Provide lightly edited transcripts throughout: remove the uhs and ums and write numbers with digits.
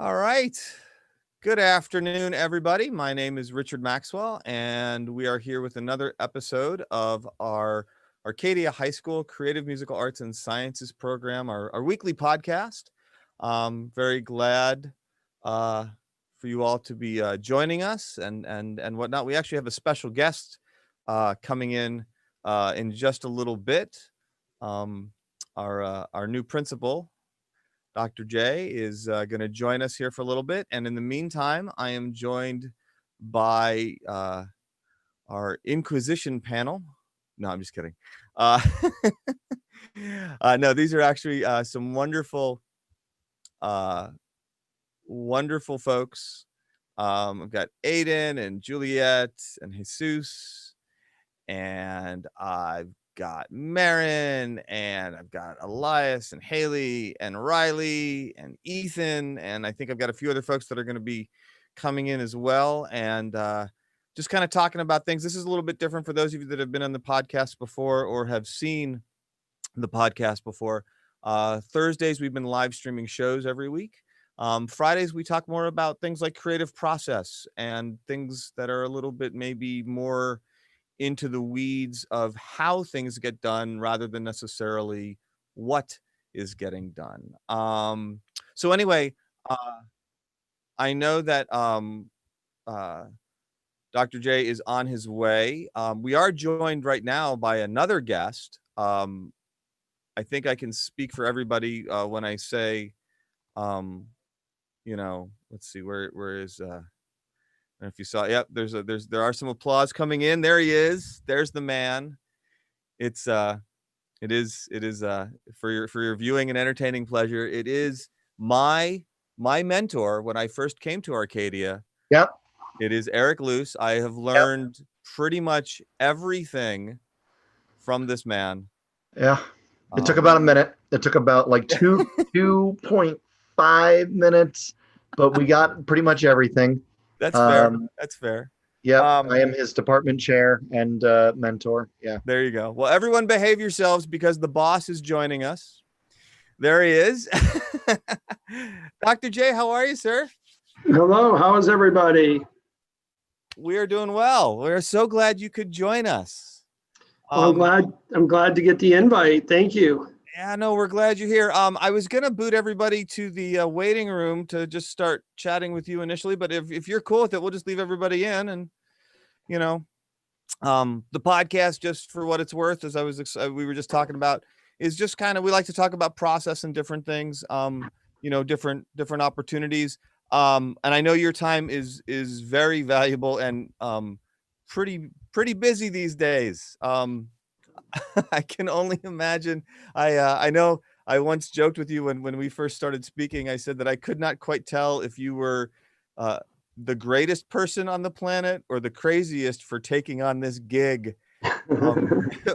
All right. Good afternoon, everybody. My name is Richard Maxwell, and we are here with another episode of our Arcadia High School Creative Musical Arts and Sciences program, our weekly podcast. Very glad for you all to be joining us and whatnot. We actually have a special guest coming in just a little bit. Our new principal, Dr. J, is going to join us here for a little bit. And in the meantime, I am joined by our Inquisition panel. No, I'm just kidding. No, these are actually some wonderful folks. I've got Aiden and Juliet and Jesus, and I've got Marin, and I've got Elias and Haley and Riley and Ethan, and I think I've got a few other folks that are going to be coming in as well, and just kind of talking about things. This is a little bit different for those of you that have been on the podcast before or have seen the podcast before. Thursdays, we've been live streaming shows every week. Fridays, we talk more about things like creative process and things that are a little bit maybe more into the weeds of how things get done rather than necessarily what is getting done. So anyway, I know that Dr. J is on his way. We are joined right now by another guest. I think I can speak for everybody when I say, let's see, where is and if you saw, yep, there are some applause coming in. There he is. There's the man. It is for your viewing and entertaining pleasure. It is my mentor when I first came to Arcadia. Yep. It is Eric Luce. I have learned pretty much everything from this man. Yeah. It took about a minute. It took about like 2.5 minutes, but we got pretty much everything. That's fair. That's fair. Yeah, I am his department chair and mentor. Yeah. There you go. Well, everyone behave yourselves because the boss is joining us. There he is. Dr. J, how are you, sir? Hello. How is everybody? We are doing well. We're so glad you could join us. Well, I'm glad to get the invite. Thank you. Yeah, no, we're glad you're here. I was going to boot everybody to the waiting room to just start chatting with you initially, but if you're cool with it, we'll just leave everybody in. And, the podcast, just for what it's worth, as we were just talking about, is just kind of, we like to talk about process and different things, different opportunities. And I know your time is very valuable and pretty busy these days. I can only imagine. I know I once joked with you when we first started speaking. I said that I could not quite tell if you were the greatest person on the planet or the craziest for taking on this gig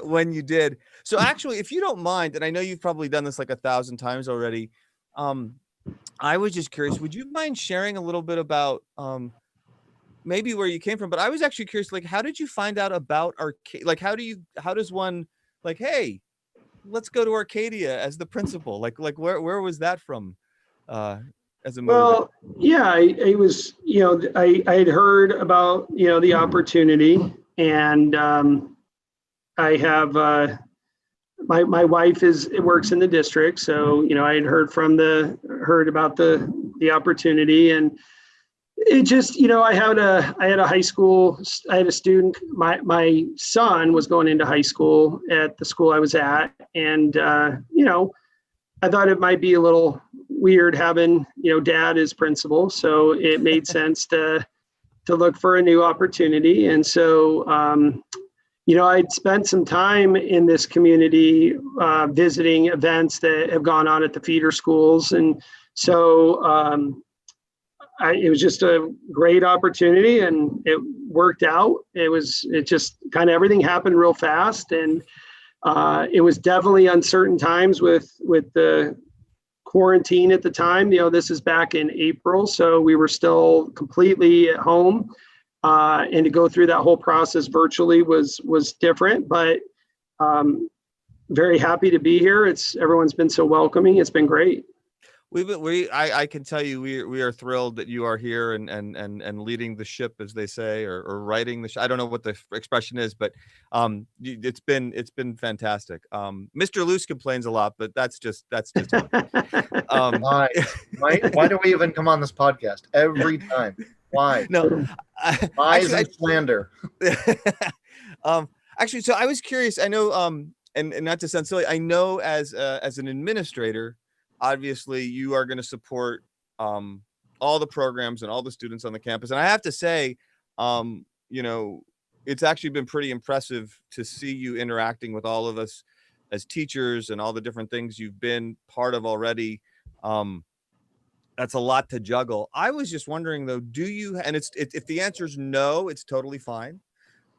when you did. So actually, if you don't mind, and I know you've probably done this like 1,000 times already, I was just curious, would you mind sharing a little bit about maybe where you came from? But I was actually curious, like, how did you find out about Arcadia? Like, how does one, like, hey, let's go to Arcadia as the principal? Like where was that from as a motivator? Well, yeah, I was, I had heard about, the opportunity, and I have, my wife works in the district. So, I had heard about the opportunity, and it just, I had a high school, I had a student, my son was going into high school at the school I was at. And, I thought it might be a little weird having, dad as principal. So it made sense to look for a new opportunity. And so, I'd spent some time in this community visiting events that have gone on at the feeder schools. And so, it was just a great opportunity, and it worked out. It just kind of, everything happened real fast, and it was definitely uncertain times with the quarantine at the time. This is back in April, so we were still completely at home, and to go through that whole process virtually was different, but very happy to be here. Everyone's been so welcoming. It's been great. I can tell you we are thrilled that you are here and leading the ship, as they say, or riding the ship. I don't know what the expression is, but it's been fantastic. Mr. Luce complains a lot, but that's just him. Why do we even come on this podcast every time? Why? No, Lies and slander. Actually, so I was curious. I know, and not to sound silly, I know as an administrator, obviously you are going to support all the programs and all the students on the campus. And I have to say, it's actually been pretty impressive to see you interacting with all of us as teachers and all the different things you've been part of already. That's a lot to juggle. I was just wondering though, do you, and if the answer is no, it's totally fine.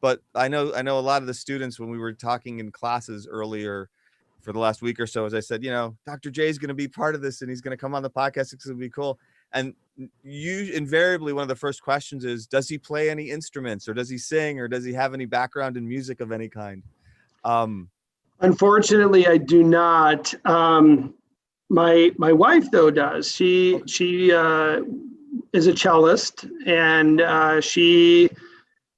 But I know a lot of the students, when we were talking in classes earlier for the last week or so, as I said, Dr. J is going to be part of this and he's going to come on the podcast. It's going to be cool. And you invariably, one of the first questions is, does he play any instruments, or does he sing, or does he have any background in music of any kind? Unfortunately, I do not. My wife though does. She is a cellist, and she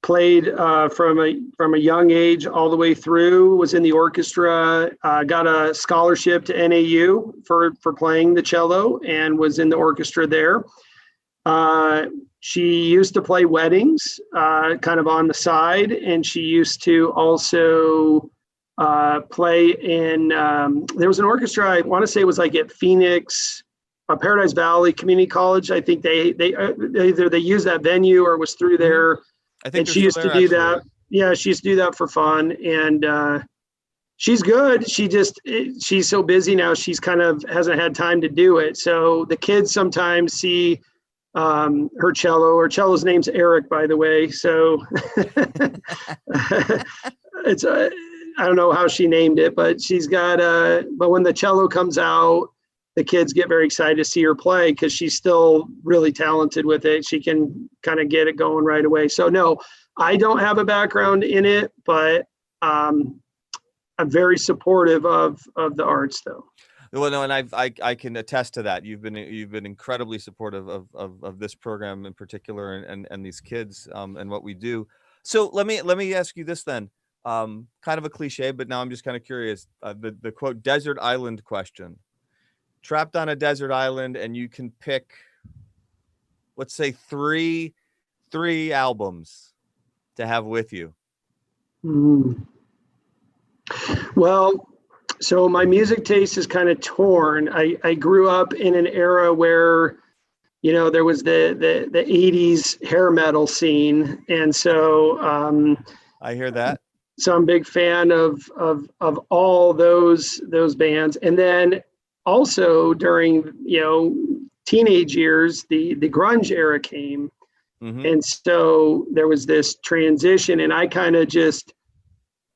played from a young age all the way through, was in the orchestra, got a scholarship to NAU for playing the cello, and was in the orchestra there. She used to play weddings kind of on the side, and she used to also play in, there was an orchestra, I want to say it was like at Phoenix, Paradise Valley Community College. I think they either they used that venue or was through there. I think and she used to do that. Yeah, she used to do that for fun. And she's good. She's so busy now, she's kind of hasn't had time to do it. So the kids sometimes see her cello. Her cello's name's Eric, by the way. So it's I don't know how she named it, but she's got but when the cello comes out, the kids get very excited to see her play because she's still really talented with it. She can kind of get it going right away. So no, I don't have a background in it, but I'm very supportive of the arts though. Well, no, and I can attest to that. You've been incredibly supportive of this program in particular, and these kids and what we do. So let me ask you this then. Kind of a cliche, but now I'm just kind of curious. The quote desert island question. Trapped on a desert island, and you can pick, let's say, three albums to have with you. Well, so my music taste is kind of torn. I grew up in an era where, there was the 80s hair metal scene, and so I hear that. So I'm a big fan of all those bands, and then also during teenage years, the grunge era came, and so there was this transition, and I kind of just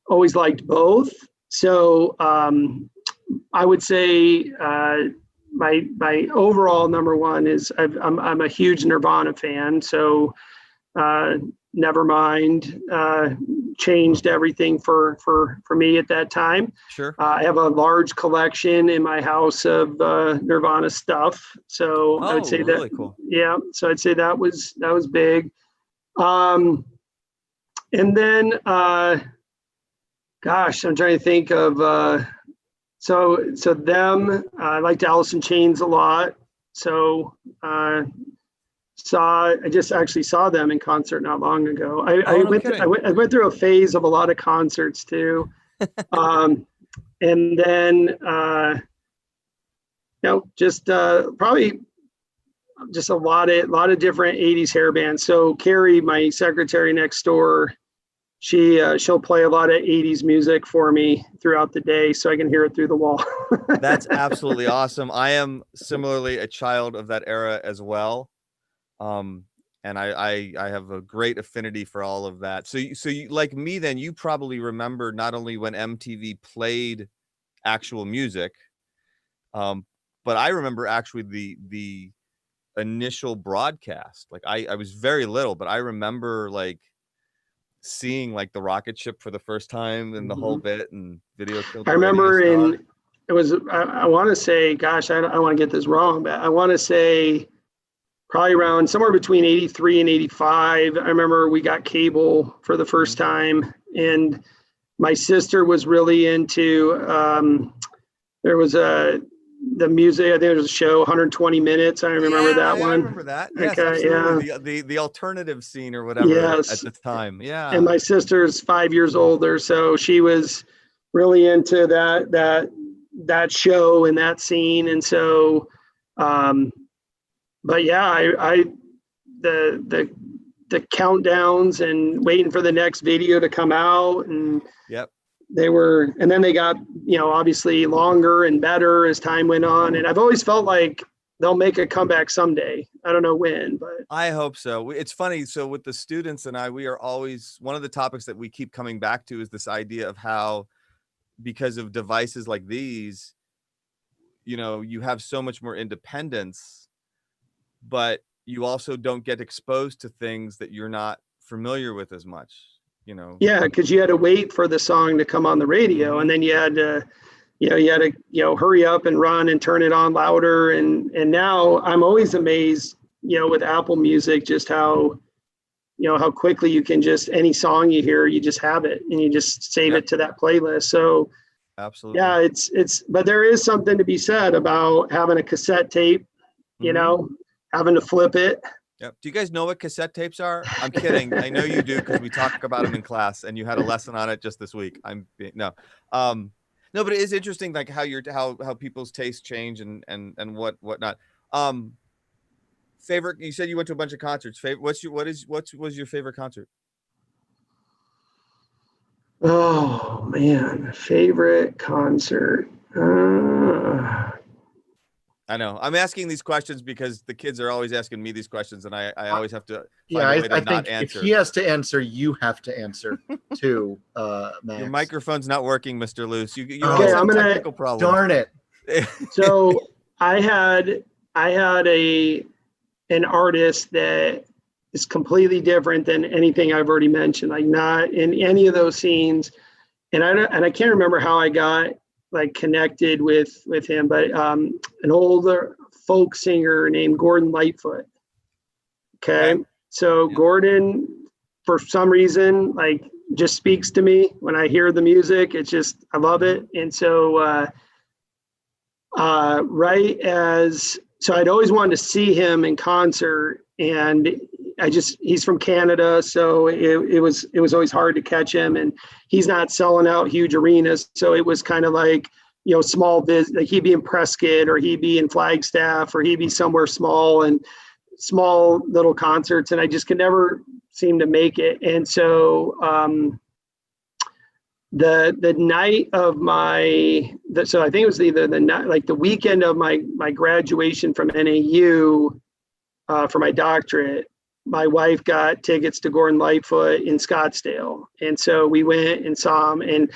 always liked both. So I would say my overall number one is I'm a huge Nirvana fan. So Nevermind changed everything for me at that time. Sure. I have a large collection in my house of Nirvana stuff. So I would say really that, cool. Yeah. So I'd say that was big. And then, gosh, I'm trying to think of, so them, I liked Allison Chains a lot. So, I just actually saw them in concert not long ago. I went through a phase of a lot of concerts too. And then, just probably just a lot of different 80s hair bands. So Carrie, my secretary next door, she'll play a lot of 80s music for me throughout the day so I can hear it through the wall. That's absolutely awesome. I am similarly a child of that era as well. And I have a great affinity for all of that. So you, like me, then you probably remember not only when MTV played actual music, but I remember actually the initial broadcast. Like I was very little, but I remember like seeing like the rocket ship for the first time and the whole bit and Video Killed the I remember Radio Star. it was, I want to say, gosh, I want to get this wrong, but I want to say probably around somewhere between 83 and 85. I remember we got cable for the first time, and my sister was really into, there was the music, I think there was a show, 120 Minutes. I remember that one. I remember that. Yes, Okay, absolutely. The alternative scene or whatever Yes. at the time. Yeah. And my sister's 5 years older, so she was really into that show and that scene. And so, but yeah, the countdowns and waiting for the next video to come out, and Yep. and then they got, obviously longer and better as time went on. And I've always felt like they'll make a comeback someday. I don't know when, but I hope so. It's funny. So with the students and we are always, one of the topics that we keep coming back to is this idea of how, because of devices like these, you have so much more independence, but you also don't get exposed to things that you're not familiar with as much, Yeah, because you had to wait for the song to come on the radio, and then you had to, hurry up and run and turn it on louder. And now I'm always amazed, with Apple Music, just how quickly you can just, any song you hear, you just have it and you just save it to that playlist. So absolutely. yeah, it's, but there is something to be said about having a cassette tape, having to flip it. Yep. Do you guys know what cassette tapes are? I'm kidding. I know you do, because we talk about them in class, and you had a lesson on it just this week. No, but it is interesting, like how people's tastes change and whatnot. Favorite? You said you went to a bunch of concerts. What was your favorite concert? Oh man, favorite concert. I know. I'm asking these questions because the kids are always asking me these questions, and I always have to Yeah, find a way to I not think answer. if he has to answer, you have to answer too, Max. Your microphone's not working, Mr. Luce. You Okay, always have technical problems. Darn it. So I had an artist that is completely different than anything I've already mentioned, like not in any of those scenes. And I can't remember how I got like connected with him, but an older folk singer named Gordon Lightfoot. Okay. So Gordon, for some reason, like just speaks to me when I hear the music. It's just, I love it. And so, so I'd always wanted to see him in concert, and he's from Canada. So it was always hard to catch him, and he's not selling out huge arenas. So it was kind of like, small biz, like he'd be in Prescott, or he'd be in Flagstaff, or he'd be somewhere small, and small little concerts. And I just could never seem to make it. And so, the night of so I think it was either the night, like the weekend of my graduation from NAU for my doctorate, my wife got tickets to Gordon Lightfoot in Scottsdale. And so we went and saw him, and,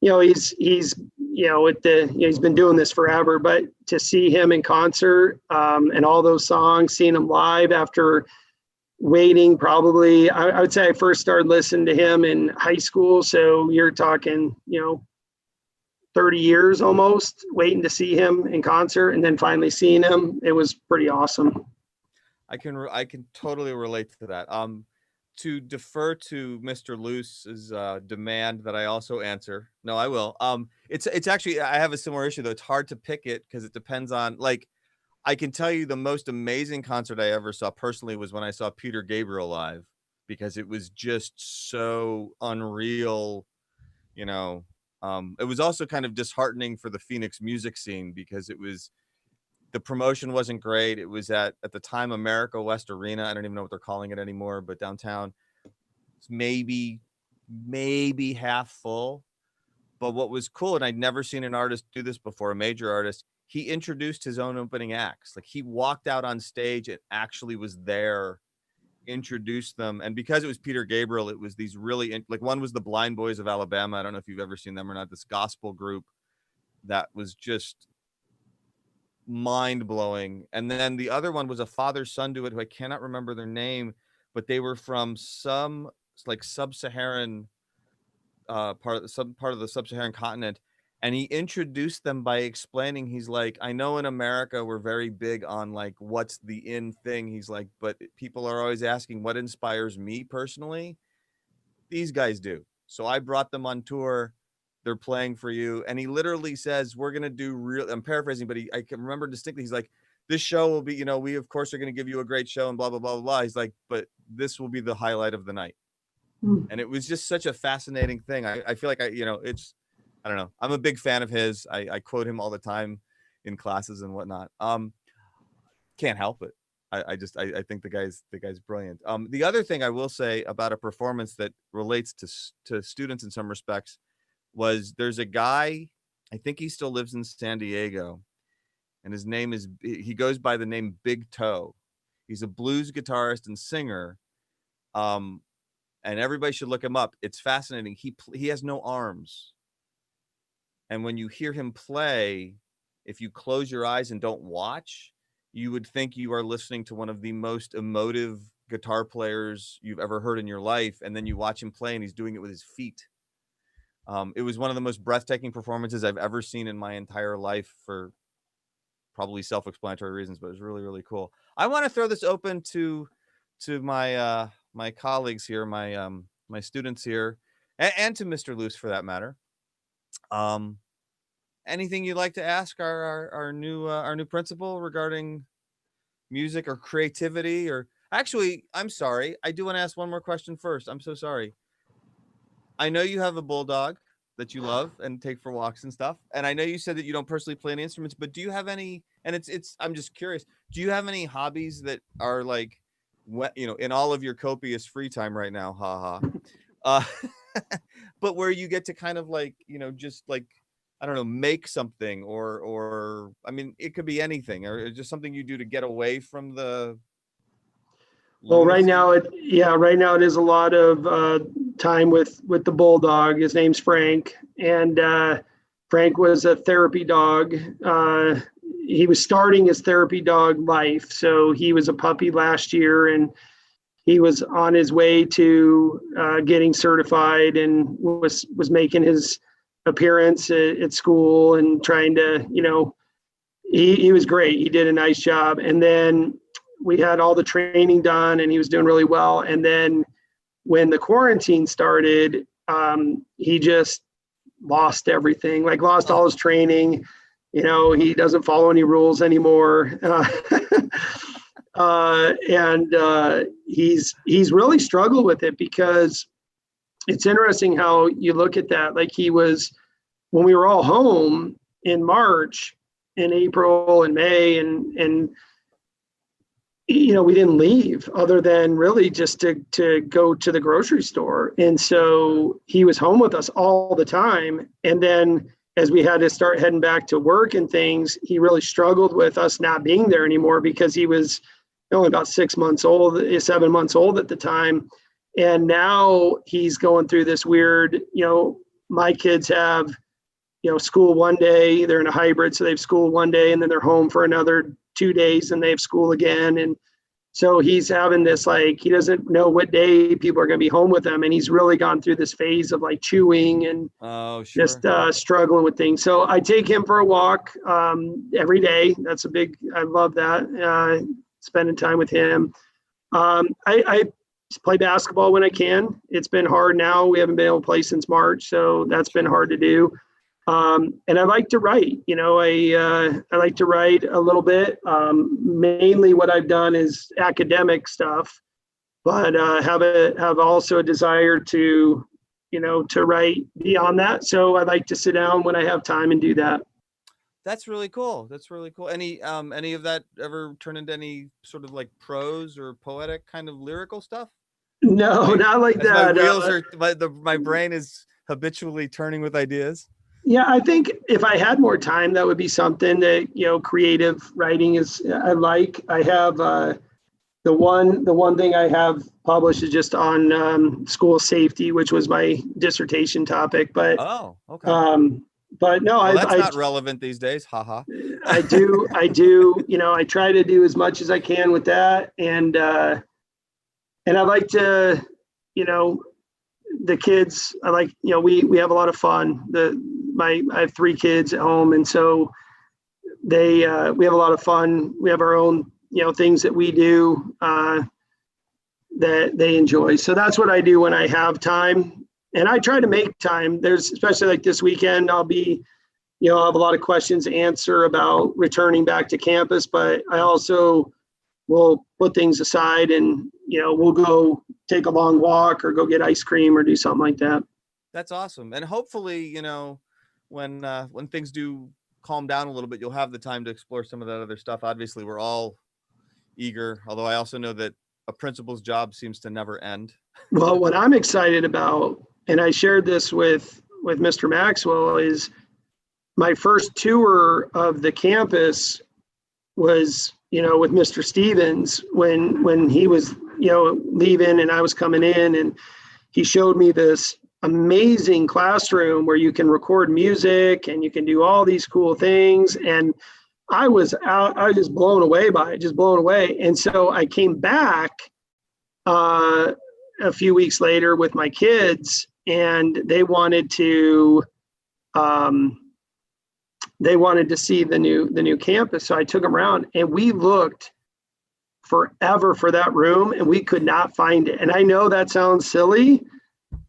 he's he's been doing this forever, but to see him in concert, and all those songs, seeing him live after waiting probably, I would say I first started listening to him in high school. So you're talking, 30 years almost waiting to see him in concert, and then finally seeing him. It was pretty awesome. I can totally relate to that. To defer to Mr. Luce's demand that I also answer. No, I will. It's actually, I have a similar issue though. It's hard to pick it because it depends on, like, I can tell you the most amazing concert I ever saw personally was when I saw Peter Gabriel live, because it was just so unreal. It was also kind of disheartening for the Phoenix music scene, because the promotion wasn't great. It was at the time America West Arena. I don't even know what they're calling it anymore, but downtown, it's maybe half full. But what was cool, and I'd never seen an artist do this before, a major artist, he introduced his own opening acts. Like, he walked out on stage and actually was there, introduced them. And because it was Peter Gabriel, it was these really, like, one was the Blind Boys of Alabama. I don't know if you've ever seen them or not, this gospel group that was just mind-blowing. And then the other one was a father-son duet who I cannot remember their name, but they were from some like sub-Saharan part of the sub-Saharan continent, And he introduced them by explaining, he's like, I know in America we're very big on like what's the in thing. He's like, but people are always asking what inspires me personally. These guys do. So I brought them on tour. They're playing for you. And he literally says, we're going to do real, I'm paraphrasing, but I can remember distinctly. He's like, this show will be, we of course are going to give you a great show and blah, blah, blah, blah, blah. He's like, but this will be the highlight of the night. And it was just such a fascinating thing. I feel like it's, I don't know. I'm a big fan of his. I quote him all the time in classes and whatnot. Can't help it. I think the guy's brilliant. The other thing I will say about a performance that relates to students in some respects was there's a guy, I think he still lives in San Diego, and his name is, he goes by the name Big Toe. He's a blues guitarist and singer. And everybody should look him up. It's fascinating. He has no arms. And when you hear him play, if you close your eyes and don't watch, you would think you are listening to one of the most emotive guitar players you've ever heard in your life. And then you watch him play and he's doing it with his feet. It was one of the most breathtaking performances I've ever seen in my entire life for probably self-explanatory reasons, but it was really, really cool. I want to throw this open to my my colleagues here, my students here, and to Mr. Luce for that matter. Anything you'd like to ask our new principal regarding music or creativity? Or actually, I'm sorry, I do want to ask one more question first. I'm so sorry. I know you have a bulldog that you love and take for walks and stuff, and I know you said that you don't personally play any instruments, but do you have any? And it's I'm just curious. Do you have any hobbies that are like, in all of your copious free time right now? Haha. But where you get to kind of like, just like, I don't know, make something or I mean, it could be anything, or just something you do to get away from the. Well, right now it is a lot of time with the bulldog. His name's Frank, and Frank was a therapy dog. He was starting his therapy dog life. So he was a puppy last year, and he was on his way to getting certified, and was making his appearance at school and trying to, he was great. He did a nice job. And then we had all the training done and he was doing really well. And then when the quarantine started, he just lost everything, like lost all his training. He doesn't follow any rules anymore. And he's really struggled with it, because it's interesting how you look at that. Like when we were all home in March and April and May, and we didn't leave other than really just to go to the grocery store. And so he was home with us all the time. And then as we had to start heading back to work and things, he really struggled with us not being there anymore, because he was only about 7 months old at the time. And now he's going through this weird, my kids have, school one day, they're in a hybrid. So they have school one day and then they're home for another 2 days and they have school again. And so he's having this, like, he doesn't know what day people are going to be home with him. And he's really gone through this phase of like chewing and just struggling with things. So I take him for a walk every day. I love that. Spending time with him. I play basketball when I can. It's been hard now. We haven't been able to play since March, so that's been hard to do. And I like to write. I like to write a little bit. Mainly what I've done is academic stuff, but have also a desire to write beyond that. So I like to sit down when I have time and do that. That's really cool. Any of that ever turn into any sort of like prose or poetic kind of lyrical stuff? No, not like that. My wheels my brain is habitually turning with ideas. Yeah, I think if I had more time, that would be something that, creative writing is, I like. I have the one thing I have published is just on school safety, which was my dissertation topic. But but no, that's not relevant these days. Haha. I do. I try to do as much as I can with that, and I like to, the kids. I like, we have a lot of fun. I have 3 kids at home, and so we have a lot of fun. We have our own, things that we do that they enjoy. So that's what I do when I have time, and I try to make time. There's, especially like this weekend, I'll have a lot of questions to answer about returning back to campus, but I also will put things aside and, we'll go take a long walk or go get ice cream or do something like that. That's awesome. And hopefully, when things do calm down a little bit, you'll have the time to explore some of that other stuff. Obviously, we're all eager, although I also know that a principal's job seems to never end. Well, what I'm excited about, and I shared this with Mr. Maxwell, is my first tour of the campus was, with Mr. Stevens when he was, leaving and I was coming in, and he showed me this amazing classroom where you can record music and you can do all these cool things. And I was just blown away by it, just blown away. And so I came back a few weeks later with my kids, and they wanted to see the new campus. So I took them around, and we looked forever for that room and we could not find it. And I know that sounds silly,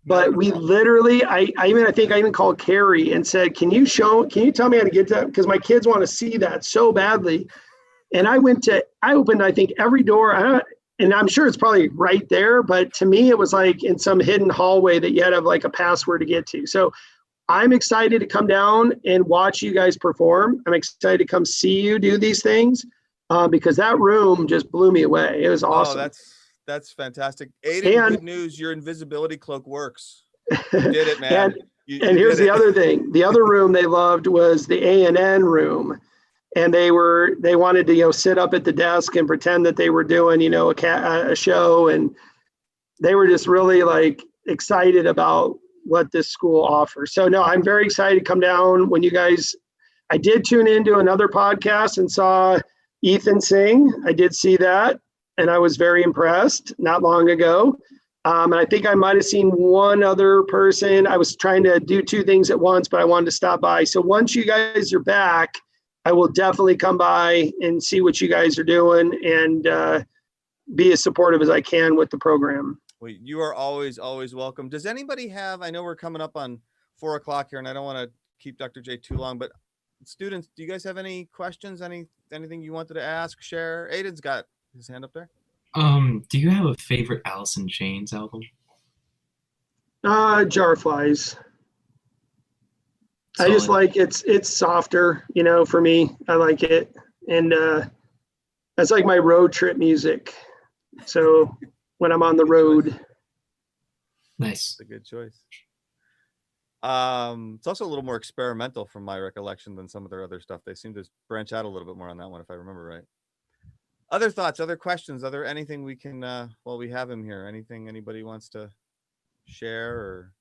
but we literally, I think I even called Carrie and said, can you tell me how to get that? Because my kids want to see that so badly. And I opened, I think, every door, and I'm sure it's probably right there, but to me, it was like in some hidden hallway that you had to have like a password to get to. So I'm excited to come down and watch you guys perform. I'm excited to come see you do these things because that room just blew me away. It was awesome. Oh, that's fantastic. Aiden, good news. Your invisibility cloak works. You did it, man. And here's the other thing. The other room they loved was the A&N room. And they wanted to, sit up at the desk and pretend that they were doing, a show. And they were just really like excited about what this school offers. So no, I'm very excited to come down when you guys, I did tune into another podcast and saw Ethan sing. I did see that, and I was very impressed not long ago. And I think I might've seen one other person. I was trying to do 2 things at once, but I wanted to stop by. So once you guys are back, I will definitely come by and see what you guys are doing and be as supportive as I can with the program. Well, you are always welcome. Does anybody have, I know we're coming up on 4 o'clock here and I don't want to keep Dr. J too long, but students, do you guys have any questions? Anything you wanted to ask, share? Aiden's got his hand up there. Do you have a favorite Allison Chains album? Jarflies. I just like it's softer, for me. I like it. And that's like my road trip music. So when I'm on the road. Nice. That's a good choice. It's also a little more experimental from my recollection than some of their other stuff. They seem to branch out a little bit more on that one, if I remember right. Other thoughts, other questions, anything we can, while we have him here, anything anybody wants to share or?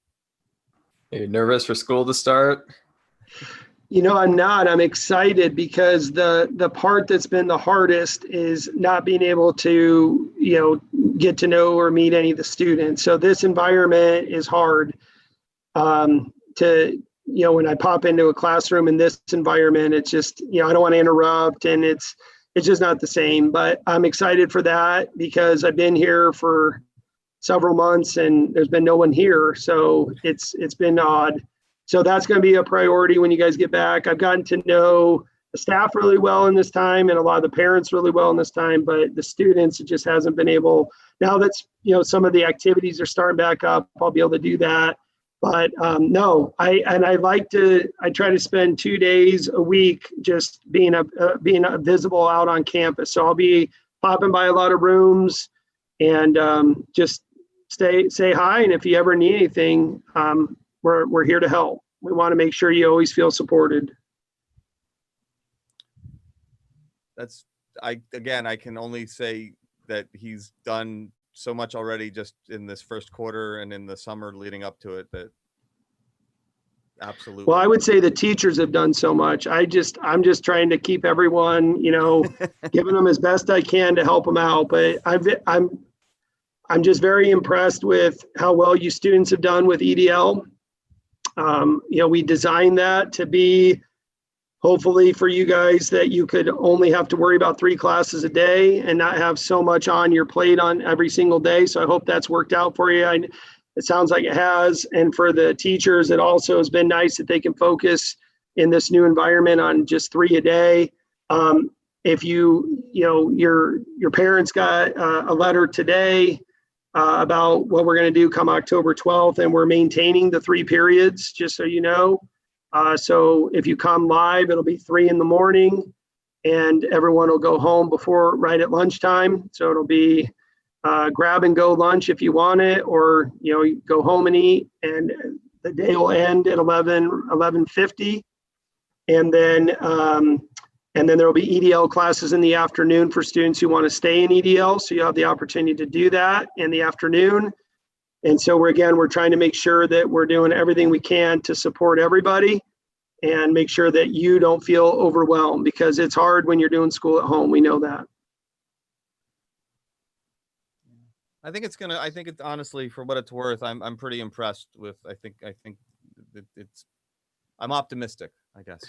Are you nervous for school to start? I'm not. I'm excited because the part that's been the hardest is not being able to, get to know or meet any of the students. So this environment is hard when I pop into a classroom in this environment, it's just, I don't want to interrupt, and it's just not the same. But I'm excited for that because I've been here for several months and there's been no one here. So it's been odd. So that's going to be a priority when you guys get back. I've gotten to know the staff really well in this time and a lot of the parents really well in this time, but the students, it just hasn't been able. Now that's, some of the activities are starting back up. I'll be able to do that. But no, I try to spend 2 days a week just being visible out on campus. So I'll be popping by a lot of rooms and just say hi. And if you ever need anything, we're here to help. We want to make sure you always feel supported. I can only say that he's done so much already just in this first quarter and in the summer leading up to it that absolutely. Well, I would say the teachers have done so much. I'm just trying to keep everyone, giving them as best I can to help them out. But I'm just very impressed with how well you students have done with EDL. We designed that to be hopefully for you guys that you could only have to worry about 3 classes a day and not have so much on your plate on every single day. So I hope that's worked out for you. It sounds like it has. And for the teachers, it also has been nice that they can focus in this new environment on just 3 a day. If your parents got a letter today about what we're going to do come October 12th, and we're maintaining the 3 periods, just so you know. So if you come live, it'll be 3 in the morning, and everyone will go home right at lunchtime. So it'll be grab and go lunch if you want it, or you go home and eat, and the day will end at 11:50, and then there will be EDL classes in the afternoon for students who want to stay in EDL. So you have the opportunity to do that in the afternoon. And so we're trying to make sure that we're doing everything we can to support everybody and make sure that you don't feel overwhelmed, because it's hard when you're doing school at home. We know that. I think it's honestly, for what it's worth, I'm pretty impressed with, I think I'm optimistic, I guess.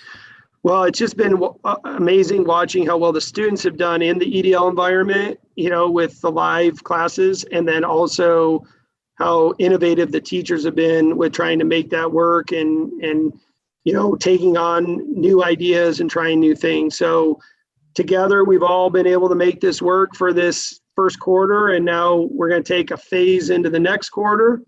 Well, it's just been amazing watching how well the students have done in the EDL environment, with the live classes, and then also how innovative the teachers have been with trying to make that work and taking on new ideas and trying new things. So together, we've all been able to make this work for this first quarter, and now we're going to take a phase into the next quarter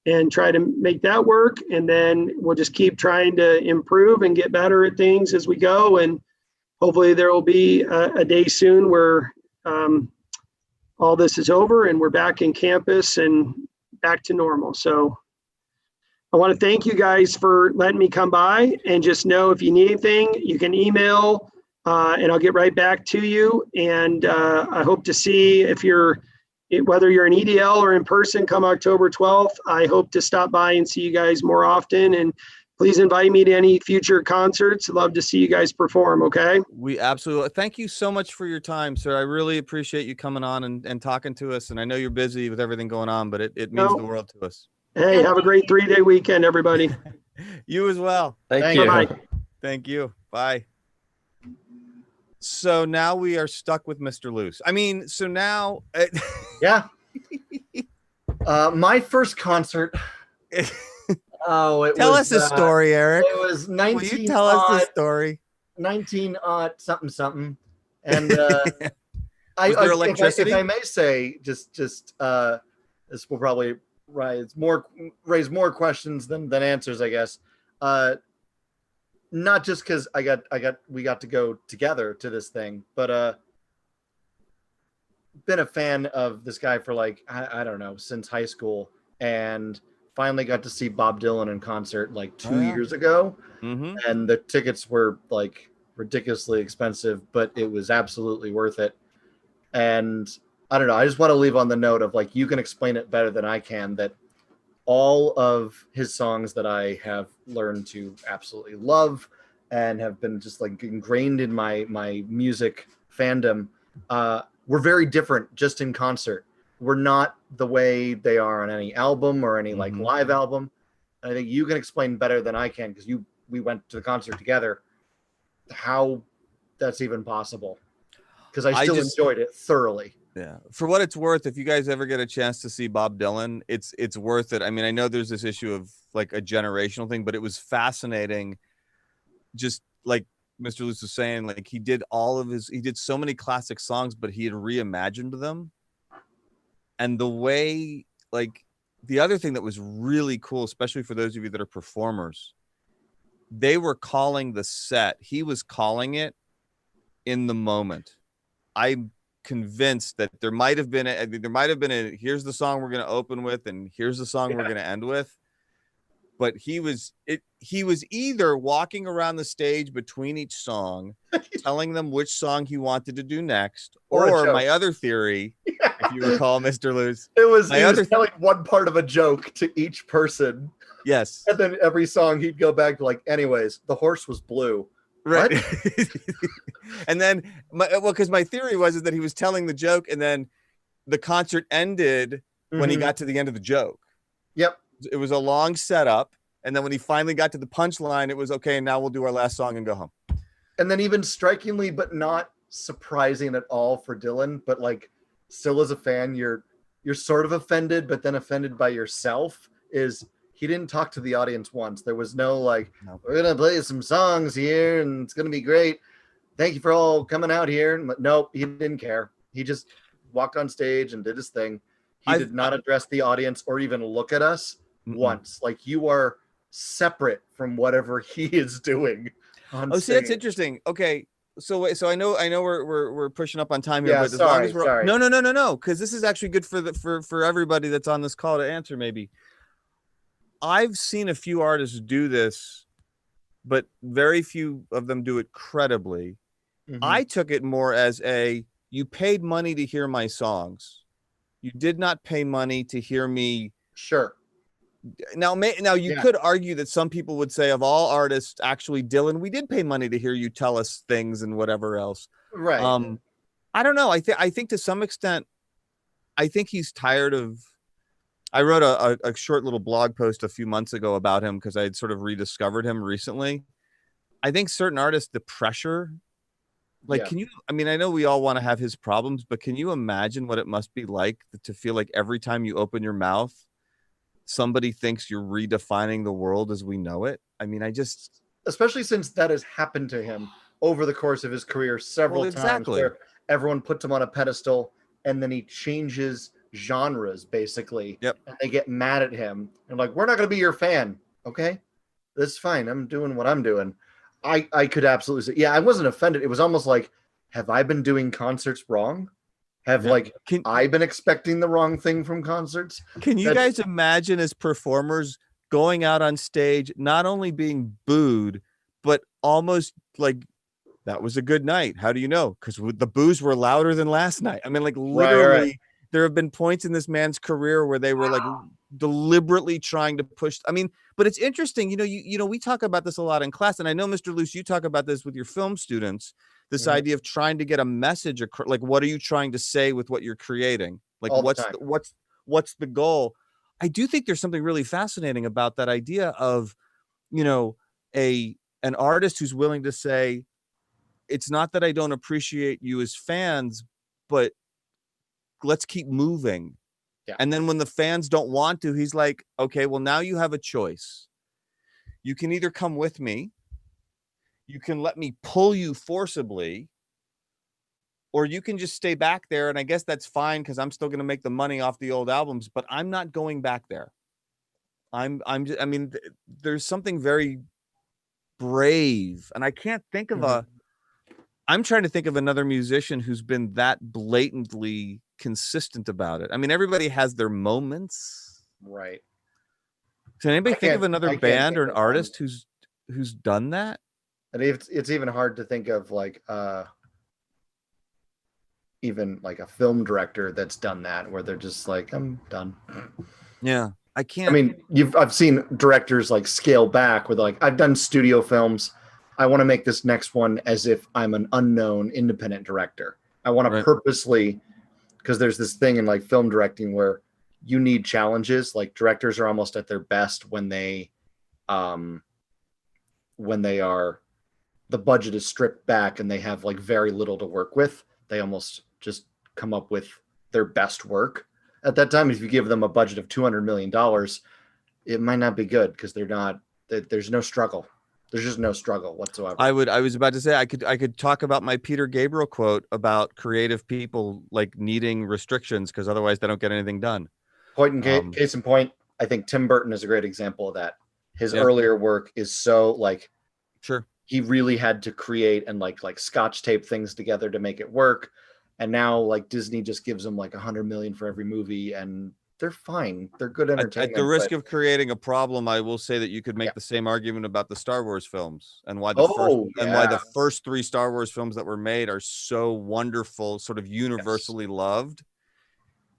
and try to make that work. And then we'll just keep trying to improve and get better at things as we go. And hopefully there will be a day soon where all this is over and we're back in campus and back to normal. So I want to thank you guys for letting me come by, and just know if you need anything, you can email and I'll get right back to you. And I hope to see whether you're in EDL or in person come October 12th, I hope to stop by and see you guys more often. And please invite me to any future concerts. I'd love to see you guys perform, okay? We absolutely, thank you so much for your time, sir. I really appreciate you coming on and talking to us. And I know you're busy with everything going on, but it means the world to us. Hey, have a great 3-day weekend, everybody. You as well. Thank you. Bye-bye. Thank you. Bye. So now we are stuck with Mr. Luce. I mean, so now. Yeah. My first concert. Tell us a story, Eric. It was 19. Will you tell us the story? 19 something. And Was there electricity? if I may say, just this will probably raise more questions than answers, I guess. Not just because we got to go together to this thing, but been a fan of this guy for like I don't know, since high school, and finally got to see Bob Dylan in concert like 2 years ago. Mm-hmm. And the tickets were like ridiculously expensive, but it was absolutely worth it. And I don't know, I just want to leave on the note of like, you can explain it better than I can, that all of his songs that I have learned to absolutely love and have been just like ingrained in my music fandom were very different just in concert. We're not the way they are on any album or any like live album. And I think you can explain better than I can, because we went to the concert together, how that's even possible. Because I still enjoyed it thoroughly. Yeah. For what it's worth, if you guys ever get a chance to see Bob Dylan, it's worth it. I mean, I know there's this issue of like a generational thing, but it was fascinating. Just like Mr. Luce was saying, like he did so many classic songs, but he had reimagined them. And the way, like, the other thing that was really cool, especially for those of you that are performers, they were calling the set. He was calling it in the moment. I'm convinced that there might have been a here's the song we're going to open with, and here's the song we're going to end with. But he was either walking around the stage between each song, telling them which song he wanted to do next, or my other theory, if you recall, Mr. Luce, he was telling one part of a joke to each person. Yes. And then every song he'd go back to like, anyways, the horse was blue. Right. And then, because my theory was that he was telling the joke, and then the concert ended when he got to the end of the joke. Yep. It was a long setup, And then when he finally got to the punchline, it was okay. Now we'll do our last song and go home. And then even strikingly, but not surprising at all for Dylan, but like still as a fan, you're sort of offended, but then offended by yourself, is he didn't talk to the audience once. There was no like, we're going to play some songs here and it's going to be great. Thank you for all coming out here. Nope, he didn't care. He just walked on stage and did his thing. He did not address the audience or even look at us once. Like, you are separate from whatever he is doing on stage. See, that's interesting. Okay. So I know we're pushing up on time here, Yeah, but as long as we're no, because this is actually good for everybody that's on this call to answer. Maybe I've seen a few artists do this, but very few of them do it credibly. I took it more as you paid money to hear my songs. You did not pay money to hear me. Sure. Now you could argue that some people would say, of all artists, actually, Dylan, we did pay money to hear you tell us things and whatever else. Right. I don't know. I think to some extent, I think he's tired of. I wrote a short little blog post a few months ago about him because I had sort of rediscovered him recently. I think certain artists, the pressure. Like, can you, I mean, I know we all want to have his problems, but can you imagine what it must be like to feel like every time you open your mouth, somebody thinks you're redefining the world as we know it? I mean, especially since that has happened to him over the course of his career several times, where everyone puts him on a pedestal and then he changes genres basically. Yep. And they get mad at him and like, we're not going to be your fan. Okay, that's fine. I'm doing what I'm doing. I could absolutely say, I wasn't offended. It was almost like, have I been doing concerts wrong? Have I been expecting the wrong thing from concerts? Can you guys imagine as performers going out on stage, not only being booed, but almost like, that was a good night? How do you know? Because the boos were louder than last night. I mean, like literally, right. There have been points in this man's career where they were like deliberately trying to push. I mean, but it's interesting. You know, we talk about this a lot in class, and I know, Mr. Luce, you talk about this with your film students. This idea of trying to get a message, like, what are you trying to say with what you're creating? Like, what's the goal? I do think there's something really fascinating about that idea of, an artist who's willing to say, it's not that I don't appreciate you as fans, but let's keep moving. Yeah. And then when the fans don't want to, he's like, okay, well, now you have a choice. You can either come with me, you can let me pull you forcibly, or you can just stay back there. And I guess that's fine, because I'm still going to make the money off the old albums, but I'm not going back there. There's something very brave, and I can't think of I'm trying to think of another musician who's been that blatantly consistent about it. I mean, everybody has their moments. Right. Can anybody think of another band or an artist who's done that? And it's even hard to think of like even like a film director that's done that, where they're just like, I'm done. Yeah. I can't. I mean, I've seen directors like scale back with like, I've done studio films. I want to make this next one as if I'm an unknown independent director. I want to purposely, because there's this thing in like film directing where you need challenges. Like, directors are almost at their best when they are, the budget is stripped back and they have like very little to work with. They almost just come up with their best work at that time. If you give them a budget of $200 million, it might not be good, because there's no struggle. There's just no struggle whatsoever. I was about to say, I could talk about my Peter Gabriel quote about creative people like needing restrictions, because otherwise they don't get anything done. Case in point, I think Tim Burton is a great example of that. His earlier work is so like, he really had to create and like scotch tape things together to make it work. And now like Disney just gives them like $100 million for every movie, and they're fine. They're good entertainment. At the risk of creating a problem, I will say that you could make the same argument about the Star Wars films, and why the first 3 Star Wars films that were made are so wonderful, sort of universally loved.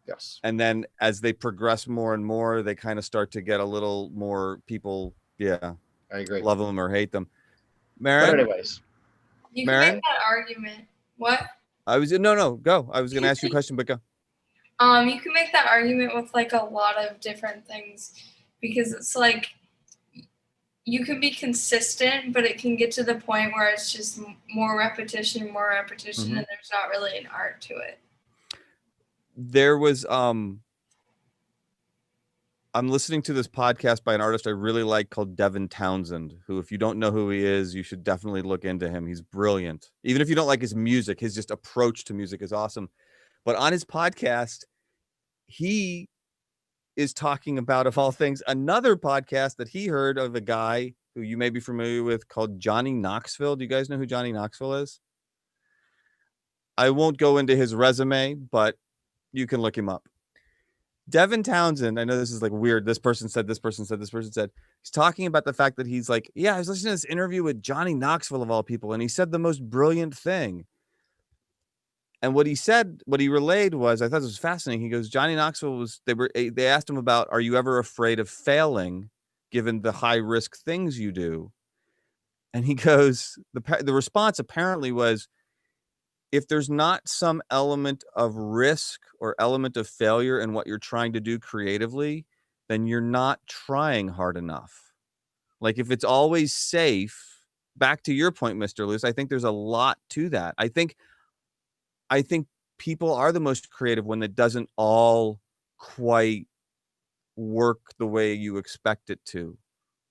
Yes. And then as they progress more and more, they kind of start to get a little more people. Yeah, I agree. Love them or hate them. Marin? But anyways, you can make that argument. What? Go. I was going to ask you a question, but go. You can make that argument with like a lot of different things, because it's like you can be consistent, but it can get to the point where it's just more repetition, and there's not really an art to it. There was I'm listening to this podcast by an artist I really like called Devin Townsend, who, if you don't know who he is, you should definitely look into him. He's brilliant. Even if you don't like his music, his just approach to music is awesome. But on his podcast, he is talking about, of all things, another podcast that he heard of a guy who you may be familiar with called Johnny Knoxville. Do you guys know who Johnny Knoxville is? I won't go into his resume, but you can look him up. Devin Townsend, I know this is like weird. This person said, this person said, this person said. He's talking about the fact that he's like, yeah, I was listening to this interview with Johnny Knoxville of all people, and he said the most brilliant thing. And what he said, what he relayed was, I thought this was fascinating. He goes, Johnny Knoxville was, they asked him about, are you ever afraid of failing given the high risk things you do? And he goes, the response apparently was, if there's not some element of risk or element of failure in what you're trying to do creatively, then you're not trying hard enough. Like if it's always safe, back to your point, Mr. Luce, I think there's a lot to that. I think people are the most creative when it doesn't all quite work the way you expect it to.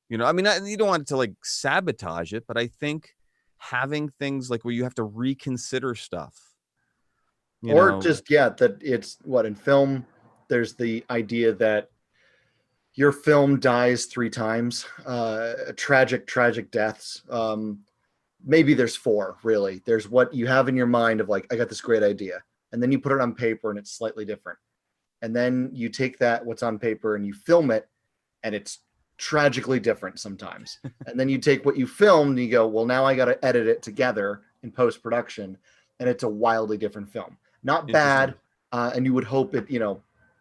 You know, I mean, you don't want it to like sabotage it, but I think having things like where you have to reconsider stuff, that it's what in film, there's the idea that your film dies 3 times, tragic deaths. Maybe there's 4 really. There's what you have in your mind of like, I got this great idea, and then you put it on paper and it's slightly different. And then you take that, what's on paper, and you film it, and it's tragically different sometimes. And then you take what you filmed and you go, well, now I got to edit it together in post-production, and it's a wildly different film. Not bad, and you would hope it,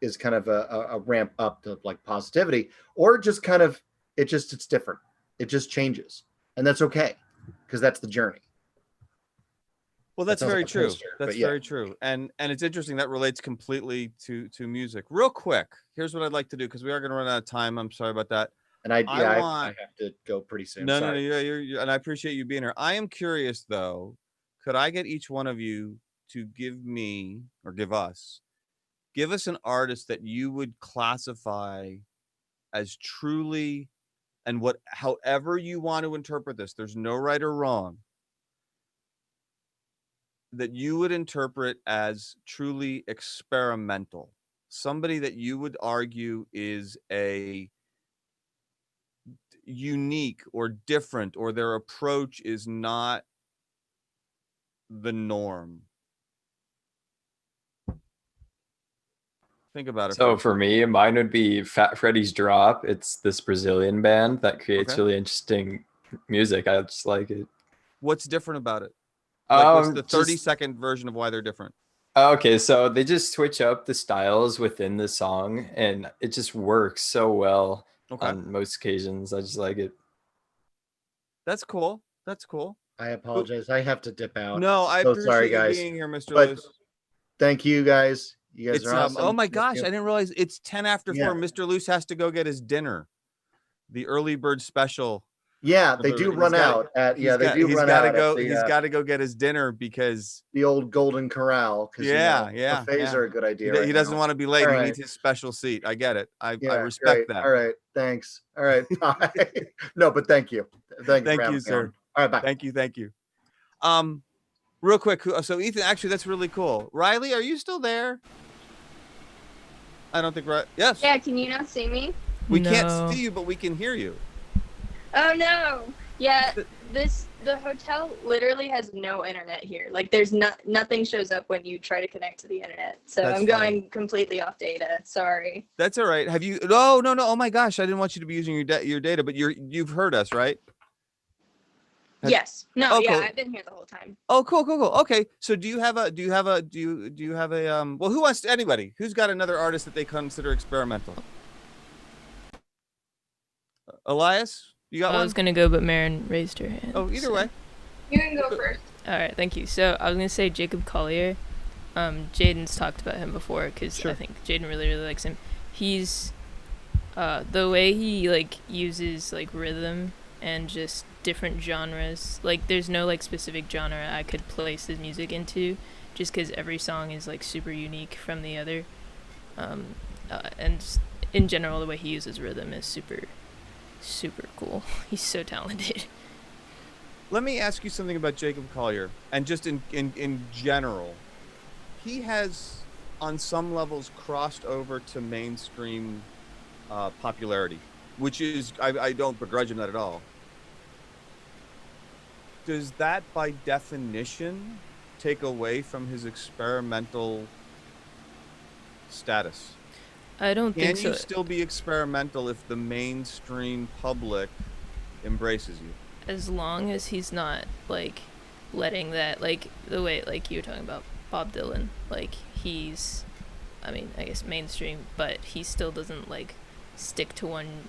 is kind of a ramp up to like positivity, or just kind of it's different. It just changes, and that's okay, because that's the journey. Well, that's very true. That's very true. And it's interesting that relates completely to music. Real quick, here's what I'd like to do, because we are going to run out of time. I'm sorry about that. And I have to go pretty soon. No, you're, and I appreciate you being here. I am curious though, could I get each one of you to give me, or give us an artist that you would classify as truly, and however you want to interpret this, there's no right or wrong, that you would interpret as truly experimental, somebody that you would argue is a unique or different, or their approach is not the norm. Think about it. So for me, mine would be Fat Freddy's Drop. It's this Brazilian band that creates really interesting music. I just like it. What's different about it? Like, what's the 30-second version of why they're different? Okay, so they just switch up the styles within the song, and it just works so well on most occasions. I just like it. That's cool. I apologize. I have to dip out. No, I appreciate you being here, Mr. Luce. Thank you, guys. You guys are awesome. Oh my gosh, I didn't realize it's 10 after 4. Mr. Luce has to go get his dinner. The early bird special. Yeah, they do run out at He's got to go get his dinner, because the old Golden Corral. Buffets are a good idea. He doesn't want to be late. He needs his special seat. I get it. I respect that. All right, thanks. All right, bye. No, but thank you. Thank you, sir. All right, bye. Thank you. Real quick. So Ethan, actually, that's really cool. Riley, are you still there? I don't think yes. Yeah, can you not see me? We can't see you, but we can hear you. Oh no. Yeah, the hotel literally has no internet here. Like there's nothing shows up when you try to connect to the internet. So that's I'm going completely off data. Sorry. That's all right. Have you No. Oh my gosh, I didn't want you to be using your data, but you've heard us, right? Yes. No, I've been here the whole time. Oh, cool. Okay. So do you have a well, who wants anybody? Who's got another artist that they consider experimental? Elias? You got one? I was going to go, but Marin raised her hand. Oh, either way. You can go first. All right, thank you. So I was going to say Jacob Collier. Jaden's talked about him before, because I think Jaden really, really likes him. He's, the way he, uses, rhythm and just different genres. Like there's no like specific genre I could place his music into, just because every song is like super unique from the other. And in general, the way he uses rhythm is super cool. He's so talented. Let me ask you something about Jacob Collier, and just in general. He has, on some levels, crossed over to mainstream popularity, which is, I don't begrudge him that at all. Does that, by definition, take away from his experimental status? I don't think so. Can you still be experimental if the mainstream public embraces you? As long as he's not like letting that, like the way like you were talking about Bob Dylan, like he's, I mean, I guess mainstream, but he still doesn't like stick to one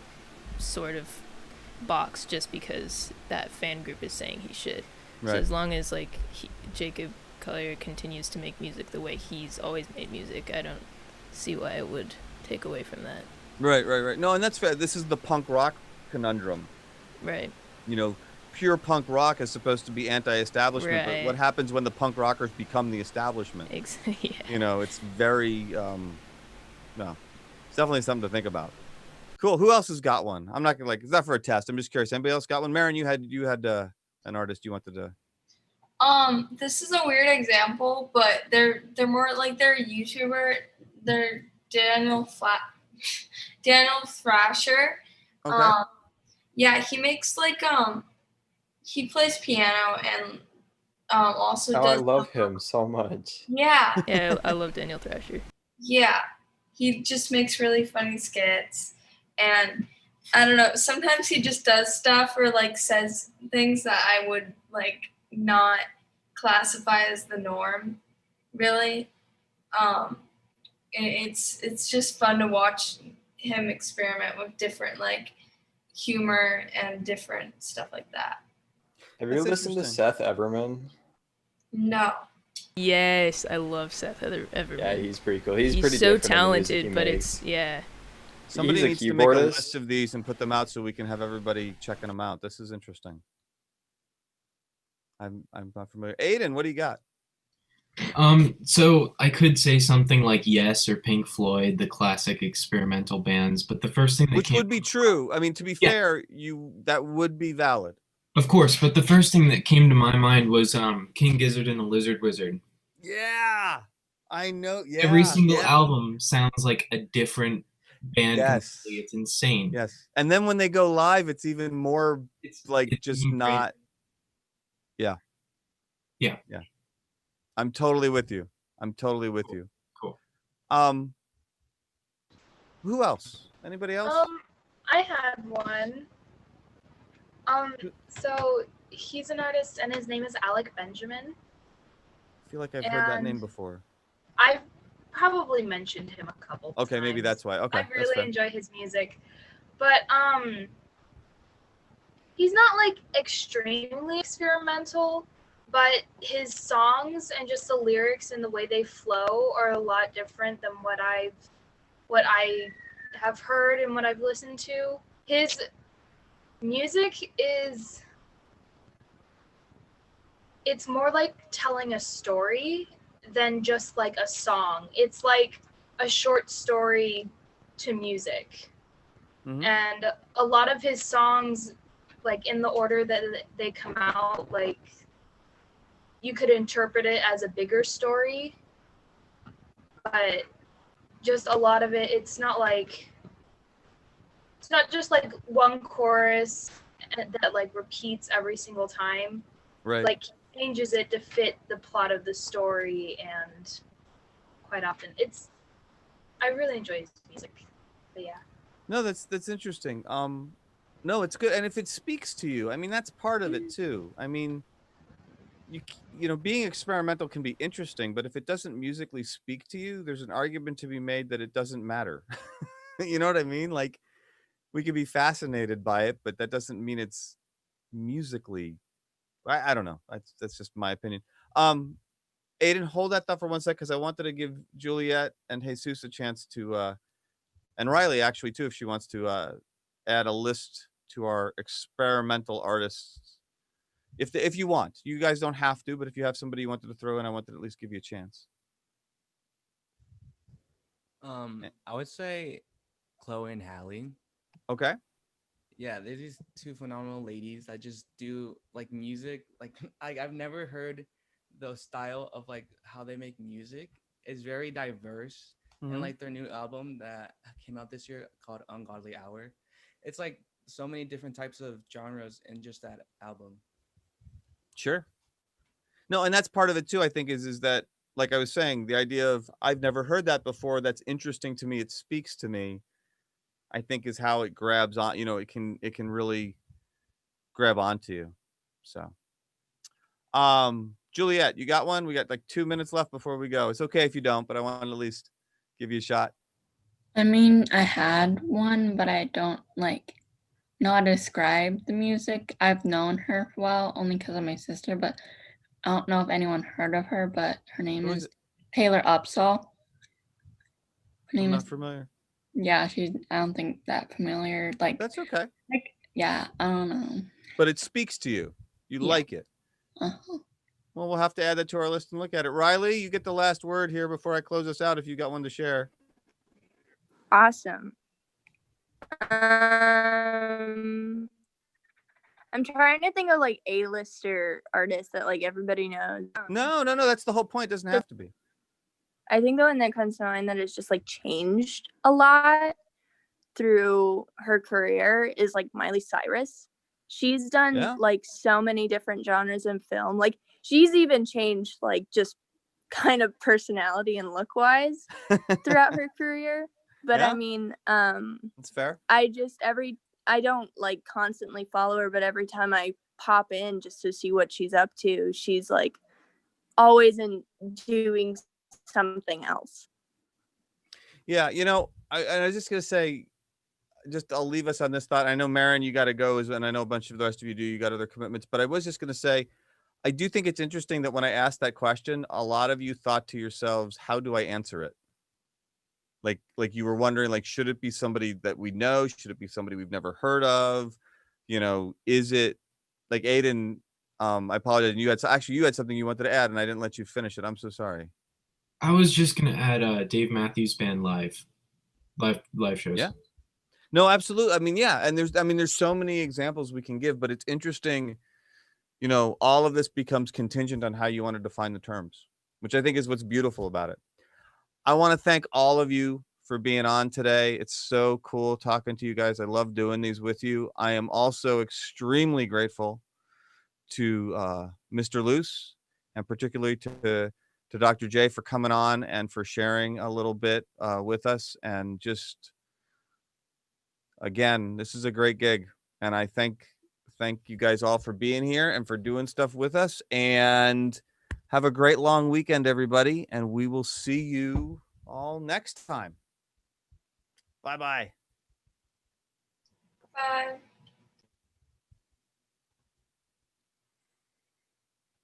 sort of box just because that fan group is saying he should. Right. So as long as like Jacob Collier continues to make music the way he's always made music, I don't see why it would take away from that. Right. No, and that's fair. This is the punk rock conundrum. Right. You know, pure punk rock is supposed to be anti-establishment, right. But what happens when the punk rockers become the establishment? Yeah. You know, it's very, no, it's definitely something to think about. Cool. Who else has got one? I'm not gonna like, is that for a test? I'm just curious. Anybody else got one? Marin, you had an artist you wanted to. This is a weird example, but they're more like they're a YouTuber. They're Daniel Thrasher. Okay. Yeah, he makes like he plays piano and also does. I love him so much. Yeah. Yeah, I love Daniel Thrasher. Yeah, he just makes really funny skits, and I don't know. Sometimes he just does stuff or like says things that I would like not classify as the norm, really. It's just fun to watch him experiment with different like humor and different stuff like that. Have you listened to Seth Everman? No. Yes, I love Seth Everman. Yeah, he's pretty cool. He's pretty so different talented, in the but music it's yeah. Somebody needs to make a list of these and put them out so we can have everybody checking them out. This is interesting. I'm not familiar. Aiden, what do you got? So I could say something like Yes or Pink Floyd, the classic experimental bands, but the first thing that which would be true. I mean, to be fair, that would be valid. Of course, but the first thing that came to my mind was King Gizzard and the Lizard Wizard. Yeah, I know. Yeah, every single album sounds like a different band. Yes, completely. It's insane. Yes, and then when they go live, it's even more. It's just not. Yeah. I'm totally with you. Cool. Who else? Anybody else? I had one. So he's an artist and his name is Alec Benjamin. I feel like I've heard that name before. I've probably mentioned him a couple times. Okay, maybe that's why. Okay. I really enjoy his music. But he's not like extremely experimental, but his songs and just the lyrics and the way they flow are a lot different than what I have heard and what I've listened to. His music it's more like telling a story than just like a song. It's like a short story to music. Mm-hmm. And a lot of his songs, like in the order that they come out, like you could interpret it as a bigger story, but just a lot of it, it's not just like one chorus that like repeats every single time. Right. Like changes it to fit the plot of the story, and quite often I really enjoy his music. But yeah. No, that's interesting. No, it's good, and if it speaks to you, I mean, that's part of it too. I mean, you know, being experimental can be interesting, but if it doesn't musically speak to you, there's an argument to be made that it doesn't matter. You know what I mean? Like, we could be fascinated by it, but that doesn't mean it's musically. I don't know. That's just my opinion. Aiden, hold that thought for 1 sec, because I wanted to give Juliet and Jesus a chance to, and Riley actually too, if she wants to add a list to our experimental artists. If you want, you guys don't have to, but if you have somebody you wanted to throw in, I wanted to at least give you a chance. I would say Chloe and Hallie. Okay. Yeah, they're these two phenomenal ladies that just do like music. Like I've never heard the style of like how they make music. It's very diverse. And like their new album that came out this year called Ungodly Hour, it's like so many different types of genres in just that album. Sure. No, and that's part of it too, I think, is that, like I was saying, the idea of I've never heard that before. That's interesting to me. It speaks to me. I think is how it grabs on. You know, it can really grab onto you. So, Juliet, you got one? We got like 2 minutes left before we go. It's okay if you don't, but I want to at least give you a shot. I mean, I had one, but I don't like know how to describe the music. I've known her for a while only because of my sister, but I don't know if anyone heard of her, but her name is Taylor Upsall. Her name I'm is not familiar. Yeah, I don't think that familiar. Like That's okay. Like yeah, I don't know. But it speaks to you. You like it. Uh-huh. Well, we'll have to add that to our list and look at it. Riley, you get the last word here before I close us out if you got one to share. Awesome. I'm trying to think of like A-lister artists that like everybody knows. No. That's the whole point. It doesn't have to be. I think the one that comes to mind that has just like changed a lot through her career is like Miley Cyrus. She's done like so many different genres in film. Like she's even changed like just kind of personality and look wise throughout her career. But I mean, that's fair. I don't like constantly follow her, but every time I pop in just to see what she's up to, she's like always doing something else. Yeah, you know, I was just gonna say, I'll leave us on this thought. I know Marin, you got to go, and I know a bunch of the rest of you do. You got other commitments, but I was just gonna say, I do think it's interesting that when I asked that question, a lot of you thought to yourselves, "How do I answer it?" Like you were wondering, like, should it be somebody that we know? Should it be somebody we've never heard of? You know, is it like Aiden? I apologize. And you had something you wanted to add, and I didn't let you finish it. I'm so sorry. I was just gonna add Dave Matthews Band live shows. Yeah. No, absolutely. I mean, yeah, and there's so many examples we can give, but it's interesting. You know, all of this becomes contingent on how you want to define the terms, which I think is what's beautiful about it. I want to thank all of you for being on today. It's so cool talking to you guys. I love doing these with you. I am also extremely grateful to Mr. Luce, and particularly to Dr. J for coming on and for sharing a little bit with us. And just, again, this is a great gig. And I thank you guys all for being here and for doing stuff with us. And have a great long weekend, everybody. And we will see you all next time. Bye-bye. Bye.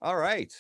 All right.